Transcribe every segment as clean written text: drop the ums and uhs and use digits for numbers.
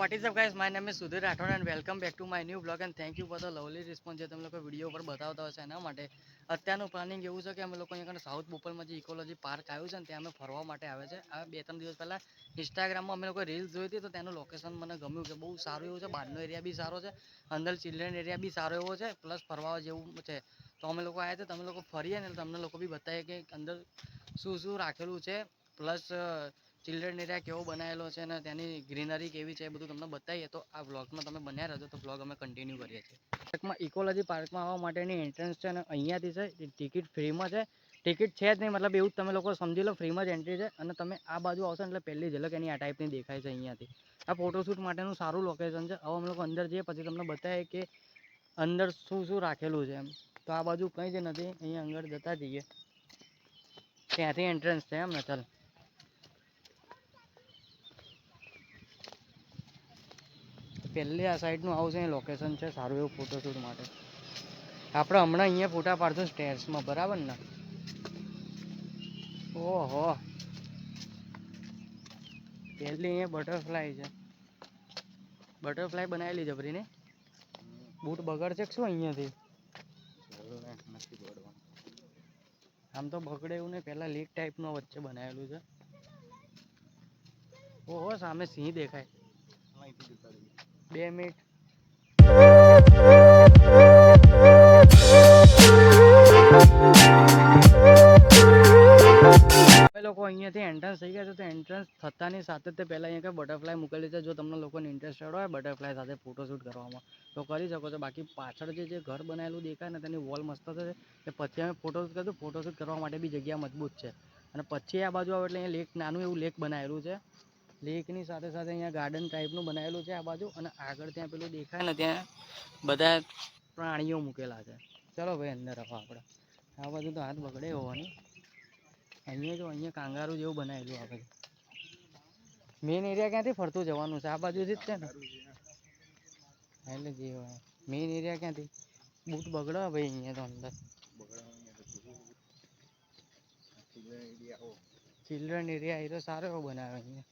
what is up guys, my name is Sudhir Rathod and welcome back to my new vlog and thank you for the lovely response જે તમે લોકો video પર બતાવતા હશે એના માટે. અત્યારનું પ્લાનિંગ એવું છે કે અમે લોકો અહીંયા સાઉથ બોપલમાં જે ઇકોલોજી પાર્ક આવ્યું છે ને ત્યાં અમે ફરવા માટે આવે છે. આ 2-3 દિવસ પહેલાં ઇન્સ્ટાગ્રામમાં અમે લોકો રીલ્સ જોઈ હતી તો તેનું લોકેશન મને ગમ્યું છે, બહુ સારું એવું છે. બહારનો એરિયા બી સારો છે, અંદર ચિલ્ડ્રન એરિયા બી સારો એવો છે, પ્લસ ફરવા જેવું છે. તો અમે લોકો આવ્યા હતા, તમે લોકો ફરીએ ને તમને લોકો બી બતાવીએ કે અંદર શું શું રાખેલું છે, પ્લસ ચિલ્ડ્રન એરિયા કેવો બનાવેલો છે અને તેની ગ્રીનરી કેવી છે એ બધું તમને બતાવીએ. તો આ વ્લોગમાં તમે બન્યા રહેજો, તો વ્લોગ અમે કન્ટિન્યુ કરીએ છીએ. પાર્કમાં ઇકોલોજી પાર્કમાં આવવા માટેની એન્ટ્રન્સ છે અને અહીંયાથી છે, ટિકિટ ફ્રીમાં છે. ટિકિટ છે જ નહીં, મતલબ એવું તમે લોકો સમજી લો, ફ્રીમાં જ એન્ટ્રી છે. અને તમે આ બાજુ આવશો ને એટલે પહેલી ઝલક એની આ ટાઈપની દેખાય છે અહીંયાથી. આ ફોટોશૂટ માટેનું સારું લોકેશન છે. હવે અમે લોકો અંદર જઈએ પછી તમને બતાવીએ કે અંદર શું શું રાખેલું છે એમ. તો આ બાજુ કંઈ જ નથી, અહીંયા અંદર જતા જઈએ, ત્યાંથી એન્ટ્રન્સ છે એમ ને. ચાલ પહેલી આ સાઈડનું આવું છે, લોકેશન છે સારું એવું ફોટોશૂટ માટે. આપણે હમણાં અહીંયા ફોટા પાડશું સ્ટેર્સમાં, બરાબર ને? ઓહો, પહેલી અહીંયા બટરફ્લાય છે. બટરફ્લાય બનાવેલી જબરી ને. બૂટ બગડશે કે શું અહીંયાથી? આમ તો બગડે એવું નહીં, પહેલાં લીક ટાઈપનું વચ્ચે બનાવેલું છે. ઓહો, સામે સિંહ દેખાય. 2 મિનિટ. અમે લોકો અહીંયાથી એન્ટ્રન્સ થઈ ગયા છે. તો એન્ટ્રન્સ થતાની સાથે જ પહેલાં અહીંયા બટરફ્લાય મૂકેલી છે. જો તમને લોકોને ઇન્ટરેસ્ટેડ હોય બટરફ્લાય સાથે ફોટોશૂટ કરવામાં તો કરી શકો છો. બાકી પાછળ જે ઘર બનાવેલું દેખાય ને તેની વોલ મસ્ત છે. એ પછી અમે ફોટોશૂટ કરીશું. ફોટોશૂટ કરવા માટે બી જગ્યા મજબૂત છે. અને પછી આ બાજુ આવે એટલે અહીંયા લેક, નાનું એવું લેક બનાવેલું છે. લેકની સાથે સાથે અહીંયા ગાર્ડન ટાઈપનું બનાવેલું છે આ બાજુ. અને આગળ ત્યાં પેલું દેખાય ને ત્યાં બધા પ્રાણીઓ મૂકેલા છે. ચલો ભાઈ અંદર આવો આપણે. આ બાજુ તો હાથ બગડે હોવાની. અહીંયા જો અહીંયા કાંગારું જેવું બનાવેલું આપણે. મેઇન એરિયા ક્યાંથી ફરતું જવાનું છે? આ બાજુથી જ છે ને? એટલે જે હોય મેઇન એરિયા ક્યાંથી? બૂટ બગડે ભાઈ અહીંયા તો અંદર. ચિલ્ડ્રન એરિયા એ તો સારો એવો બનાવે અહીંયા.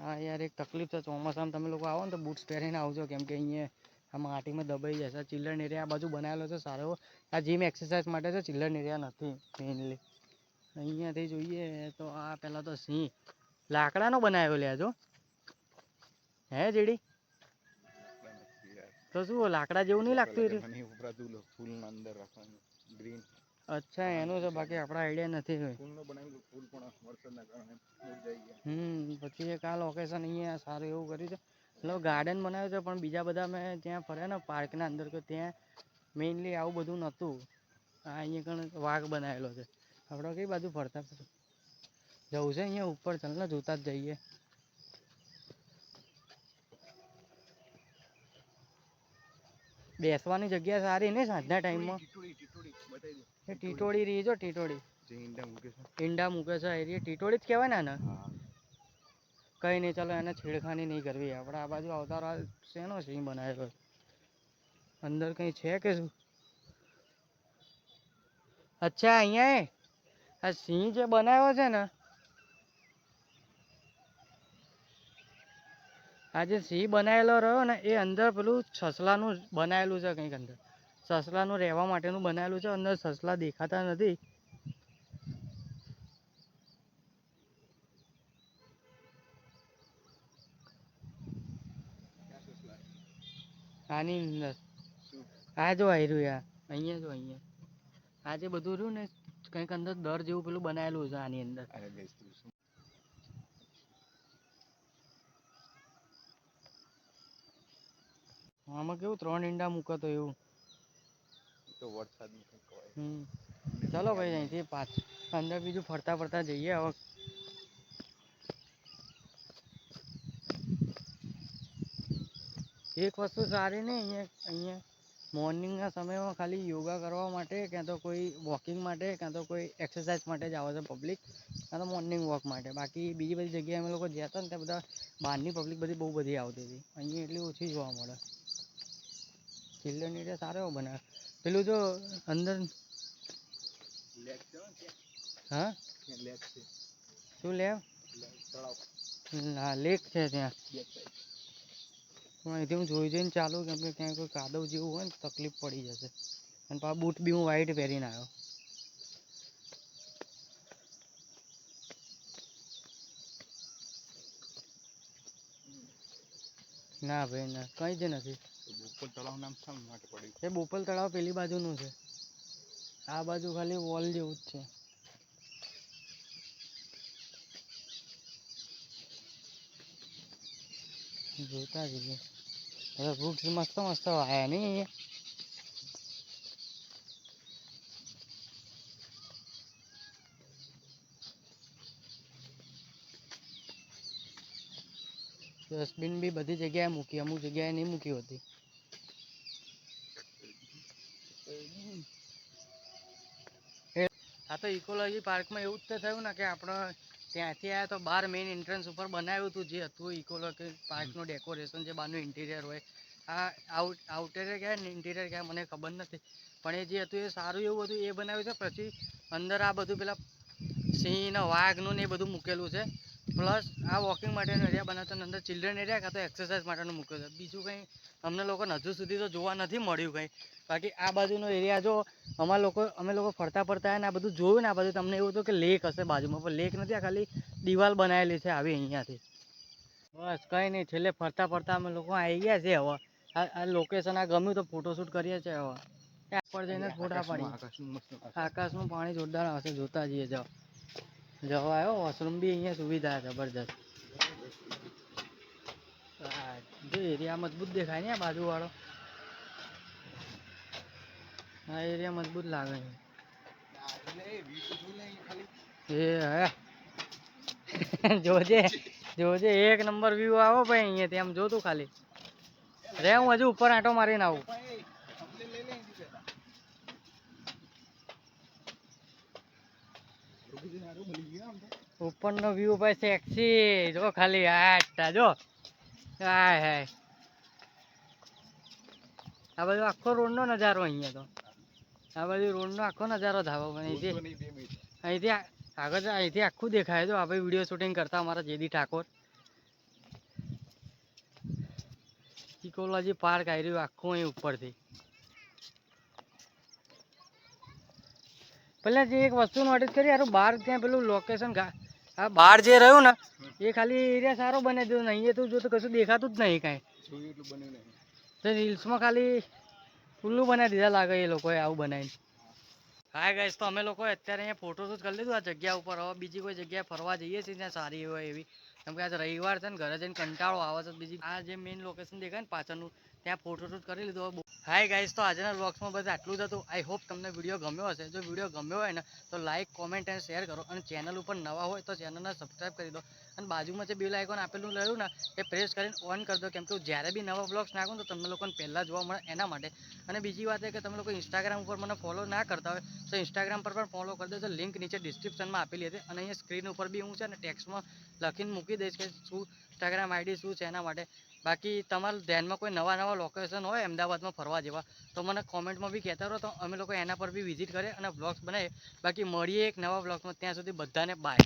હા યાર, એક તકલીફ છે ચોમાસામાં તમે લોકો આવો ને તો બૂટ્સ પહેરીને આવજો, કેમ કે અહીંયા આ માટીમાં દબાઈ જશે. ચિલ્ડ્રન એરિયા આ બાજુ બનાવેલો છે સારો એવો. આ જીમ એક્સરસાઇઝ માટે છે, ચિલ્ડ્રન એરિયા નથી મેઇનલી. અહીંયાથી જોઈએ તો આ પહેલાં તો સિંહ લાકડાનો બનાવેલો લે જો. હે જેડી તો શું લાકડા જેવું નહીં લાગતું? અચ્છા, એનું છે. બાકી આપણા આઈડિયા નથી. પછી એક આ લોકેશન અહીંયા સારું એવું કર્યું છે. એટલે ગાર્ડન બનાવ્યું છે, પણ બીજા બધા મેં ત્યાં ફર્યા ને પાર્કના અંદર તો ત્યાં મેઇનલી આવું બધું નહોતું. આ અહીંયા કણ વાઘ બનાવેલો છે. આપણે કઈ બાજુ ફરતા જવું છે અહીંયા ઉપર? ચાલ ને જોતા જ જઈએ. બેસવાની જગ્યા સારી ને સાંજના ટાઈમમાં? એ ટીટોળી રહી જો, ટીટોળી ઈંડા મૂકે છે એ ટીટોળી જ કહેવાય ને. કઈ નહીં, ચાલો એને છેડખાની નહીં કરવી. આપણે આ બાજુ આવતા શેનો સિંહ બનાવેલો? અંદર કંઈ છે કે શું? અચ્છા, અહીંયા આ સિંહ જે બનાવ્યો છે ને, આ જે સિંહ બનાવેલો રહ્યો ને એ અંદર પેલું સસલાનું બનાવેલું છે. કંઈક અંદર સસલાનું રહેવા માટેનું બનાવેલું છે. અંદર સસલા દેખાતા નથી. આની અંદર આ જો આવ્યું અહીંયા જો, અહીંયા આ જે બધું રહ્યું ને કંઈક અંદર દર જેવું પેલું બનાવેલું છે આની અંદર. આમાં કેવું 3 ઈંડા મૂકતો એવું. ચાલો ભાઈ, અહીંથી અંદર બીજું ફરતા ફરતા જઈએ. હવે એક વસ્તુ સારી નહીં, અહીંયા મોર્નિંગના સમયમાં ખાલી યોગા કરવા માટે, ક્યાં તો કોઈ વોકિંગ માટે, ક્યાં તો કોઈ એક્સરસાઇઝ માટે જ આવે છે પબ્લિક, ક્યાં તો મોર્નિંગ વોક માટે. બાકી બીજી બધી જગ્યાએ અમે લોકો ગયા હતા ને ત્યાં બધા બહારની પબ્લિક બહુ બધી આવતી હતી. અહીંયા એટલી ઓછી જોવા મળે. ચિલ્ડ્રન એરિયા સારો એવો બનાવે. પેલું જો અંદર હા શું લેવ ના લેક છે ત્યાં, પણ અહીંથી હું જોઈ જઈને ચાલુ, કેમ કે ત્યાં કોઈ કાદવ જેવું હોય ને તકલીફ પડી જશે. અને પાછા બૂટ બી હું વ્હાઈટ પહેરીને આવ્યો. ના ભાઈ ના, કંઈ જ નથી. બોપલ તળાવ નામ શા માટે પડ્યું? એ બોપલ તળાવ પેલી બાજુનું છે, આ બાજુ ખાલી વોલ જેવું જ છે. જોતા જઈએ. હવે વૃક્ષ મસ્ત મસ્ત વાયા નહીં અહીંયા. ડસ્ટબિન બી બધી જગ્યાએ મૂકી, અમુક જગ્યાએ નહીં મૂકી હોતી. આ તો ઇકોલોજી પાર્કમાં એવું જ તો થયું ને કે આપણે ત્યાંથી આવ્યા તો બહાર મેઇન એન્ટ્રન્સ ઉપર બનાવ્યું હતું જે હતું ઇકોલોજી પાર્કનું ડેકોરેશન, જે બહારનું ઇન્ટિરિયર હોય. આ આઉટેરિયર કહેવાય ને ઇન્ટિરિયર કહેવાય મને ખબર નથી, પણ એ જે હતું એ સારું એવું હતું એ બનાવ્યું છે. પછી અંદર આ બધું પેલા સિંહ ને વાઘનું ને એ બધું મૂકેલું છે. પ્લસ આ વોકિંગ માટેનો એરિયા બનાવતો, અંદર ચિલ્ડ્રન એરિયા કાં તો એક્સરસાઇઝ માટેનું મૂક્યું છે. બીજું કંઈ અમને લોકોને હજુ સુધી તો જોવા નથી મળ્યું કંઈ. બાકી આ બાજુનો એરિયા જો અમે લોકો ફરતા ફરતા ને આ બધું જોયું ને, આ બાજુ તમને એવું હતું કે લેક હશે બાજુમાં, પણ લેક નથી, આ ખાલી દિવાલ બનાવેલી છે આવી અહીંયાથી. બસ કંઈ નહીં, છેલ્લે ફરતા ફરતા અમે લોકો આવી ગયા છે. હવે આ લોકેશન આ ગમ્યું તો ફોટોશૂટ કરીએ છીએ. હવે ઉપર જઈને ફોટા પાડીએ. આકાશનું પાણી જોરદાર આવશે, જોતા જઈએ. જવા આવ્યો વોશરૂમ બી અહીંયા સુવિધા જબરજસ્ત. જો એરિયા મજબૂત દેખાય ને આ બાજુ વાળો, આ એરિયા મજબૂત લાગે છે. એ હે જોજે જોજે, એક નંબર વ્યૂ આવો ભાઈ અહીંયાથી. આમ જોતું ખાલી રે, હું હજુ ઉપર આંટો મારીને આવું. ઉપરનો વ્યૂ ભાઈ સેક્સી જો, ખાલી આટા જો. હાય હાય, આ બાજુ આખો રોડનો નજારો અહીંયા તો, આ બાજુ રોડનો આખો નજારો ધાબો. પણ અહીંથી આગળ અહીંથી આખું દેખાય. જો આપણે વિડીયો શૂટિંગ કરતા અમારા જેડી ઠાકોર. ઇકોલોજી પાર્ક આવી રહ્યું આખું અહીં ઉપરથી. પેલા જે એક વસ્તુ નોટિસ કરી, યાર બહાર ત્યાં પેલું લોકેશન આ બહાર જે રહ્યું ને એ ખાલી એરિયા સારો બને દીધો ને, અહીંયા તો જો તો કશું દેખાતું જ નહીં કાંઈ. તો રીલ્સમાં ખાલી ખુલ્લું બનાવી દીધા લાગે એ લોકોએ આવું બનાવીને. હા ગાઈસ, તો અમે લોકોએ અત્યારે અહીંયા ફોટોશૂટ કરી લીધું આ જગ્યા ઉપર. હવે બીજી કોઈ જગ્યાએ ફરવા જઈએ છીએ ત્યાં સારી હોય એવી, કેમ કે આજે રવિવાર છે ને ઘરે જઈને કંટાળો આવે છે. બીજી આ જે મેઇન લોકેશન દેખાય ને પાછળનું, ત્યાં ફોટોશૂટ કરી લીધું. હાય ગાઈસ, તો આજના વ્લોગ્સમાં બસ આટલું જ હતું. આઈ હોપ તમને વિડીયો ગમ્યો હશે. જો વિડીયો ગમ્યો હોય ને તો લાઇક, કોમેન્ટ અને શેર કરો. અને ચેનલ ઉપર નવા હોય તો ચેનલને સબસ્ક્રાઈબ કરી દો. અને બાજુમાં જે બેલ આઇકોન આપેલું રહ્યું ને એ પ્રેસ કરીને ઓન કરી દો, કેમ કે જ્યારે બી નવા વ્લોગ્સ નાખું તો તમને લોકોને પહેલાં જોવા મળે એના માટે. અને બીજી વાત એ કે તમે લોકો ઇન્સ્ટાગ્રામ ઉપર મને ફોલો ના કરતા હોય તો ઇન્સ્ટાગ્રામ પર પણ ફોલો કરી દેજો. લિંક નીચે ડિસ્ક્રિપ્શનમાં આપેલી હતી, અને અહીંયા સ્ક્રીન ઉપર બી હું છે ને ટેક્સ્ટમાં લખીને મૂકી દઈશ કે શું ઇન્સ્ટાગ્રામ આઈડી શું છે એના માટે. બાકી તમારા ધ્યાનમાં કોઈ નવા લોકેશન હોય અમદાવાદમાં ફરવા જેવા તો મને કોમેન્ટમાં બી કહેતા રહો, તો અમે લોકો એના પર બી વિઝિટ કરીએ અને વ્લોગ્સ બનાવીએ. બાકી મળીએ એક નવા વ્લોગમાં, ત્યાં સુધી બધાને બાય.